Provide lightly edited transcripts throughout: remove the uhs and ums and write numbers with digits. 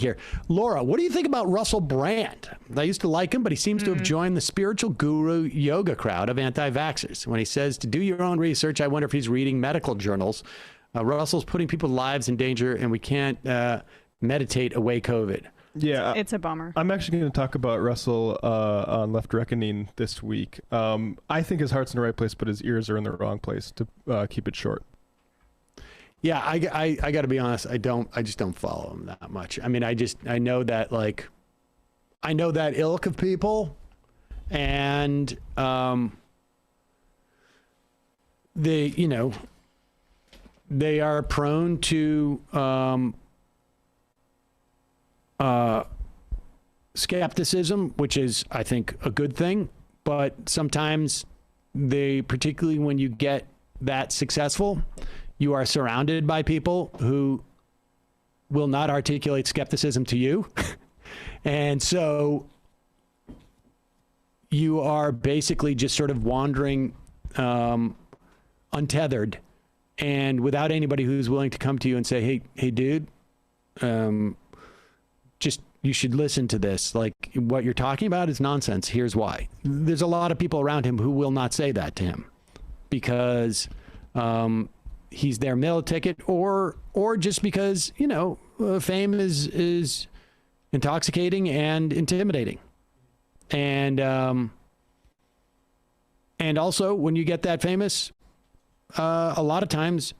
here. Laura, what do you think about Russell Brand? I used to like him, but he seems to have joined the spiritual guru yoga crowd of anti-vaxxers. When he says to do your own research, I wonder if he's reading medical journals. Russell's putting people's lives in danger, and we can't meditate away COVID. Yeah, it's a bummer. I'm actually going to talk about Russell on Left Reckoning this week. I think his heart's in the right place, but his ears are in the wrong place, to keep it short. Yeah, I got to be honest. I just don't follow him that much. I mean, I know that, like, I know that ilk of people, and they are prone to skepticism, which is, I think, a good thing. But sometimes particularly when you get that successful, you are surrounded by people who will not articulate skepticism to you. And so you are basically just sort of wandering untethered and without anybody who's willing to come to you and say, hey, dude, you should listen to this. Like, what you're talking about is nonsense. Here's why. There's a lot of people around him who will not say that to him because he's their meal ticket, or just because, fame is intoxicating and intimidating. And also, when you get that famous, a lot of times,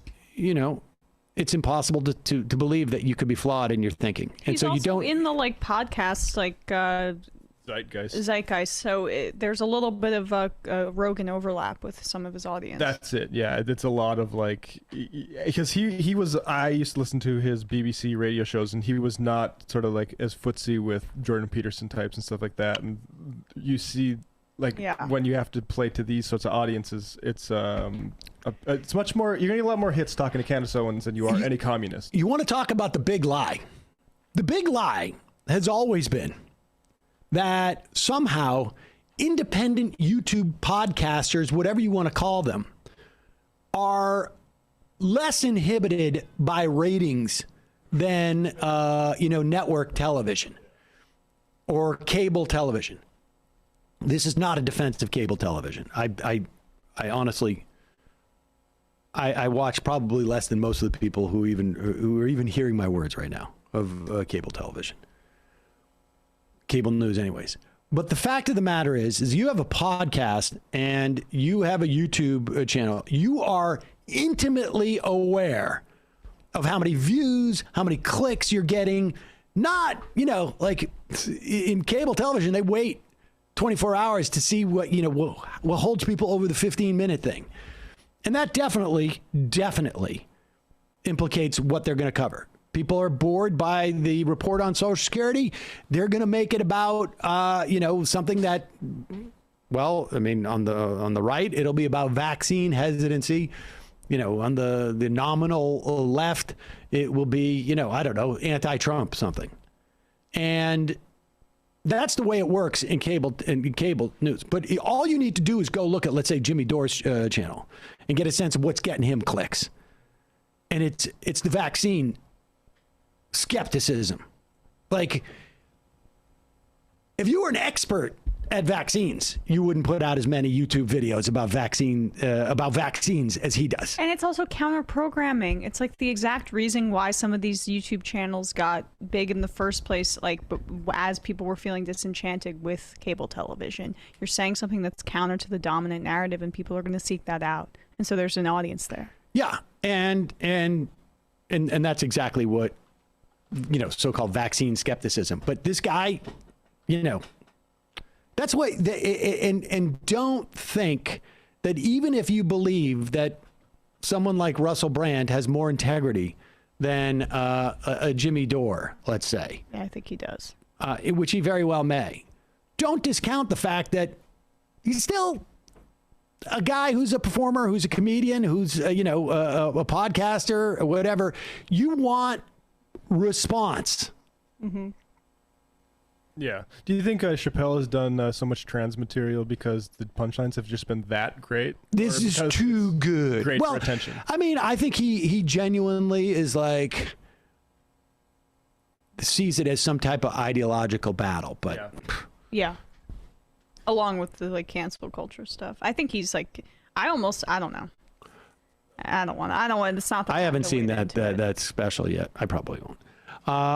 it's impossible to believe that you could be flawed in your thinking. And He's so you also don't in the podcasts Zeitgeist. So there's a little bit of a Rogan overlap with some of his audience. That's it. Yeah, it's a lot of because he was. I used to listen to his BBC radio shows, and he was not sort of like as footsie with Jordan Peterson types and stuff like that. And you see, when you have to play to these sorts of audiences, it's much more. You're gonna get a lot more hits talking to Candaceoans than you are any communist. You want to talk about the big lie? The big lie has always been that somehow independent YouTube podcasters, whatever you want to call them, are less inhibited by ratings than network television or cable television. This is not a defense of cable television. I honestly, I watch probably less than most of the people who are even hearing my words right now of cable television. Cable news anyways. But the fact of the matter is you have a podcast and you have a YouTube channel. You are intimately aware of how many views, how many clicks you're getting. Not, like in cable television, they wait 24 hours to see what holds people over the 15-minute thing. And that definitely implicates what they're going to cover. People are bored by the report on Social Security. They're going to make it about, something that, on the right, it'll be about vaccine hesitancy. On the nominal left, it will be, anti-Trump something. And that's the way it works in cable news. But all you need to do is go look at, let's say, Jimmy Dore's channel and get a sense of what's getting him clicks. And it's the vaccine skepticism. Like, if you were an expert at vaccines, you wouldn't put out as many YouTube videos about vaccines as he does. And it's also counter programming. It's like the exact reason why some of these YouTube channels got big in the first place, as people were feeling disenchanted with cable television. You're saying something that's counter to the dominant narrative, and people are going to seek that out. And so there's an audience there. Yeah, and that's exactly what so-called vaccine skepticism. But this guy, that's what. And don't think that even if you believe that someone like Russell Brand has more integrity than a Jimmy Dore, let's say. Yeah, I think he does. Which he very well may. Don't discount the fact that he's still a guy who's a performer, who's a comedian, who's a podcaster or whatever. You want response. Mm-hmm. Yeah. Do you think Chappelle has done so much trans material because the punchlines have just been that great? This is too good. Great for attention. I mean, I think he genuinely is like, sees it as some type of ideological battle. But Yeah. Yeah. Along with the like cancel culture stuff. I think he's like I don't know. I don't want it's not the I haven't time to seen wade that into it. that special yet. I probably won't.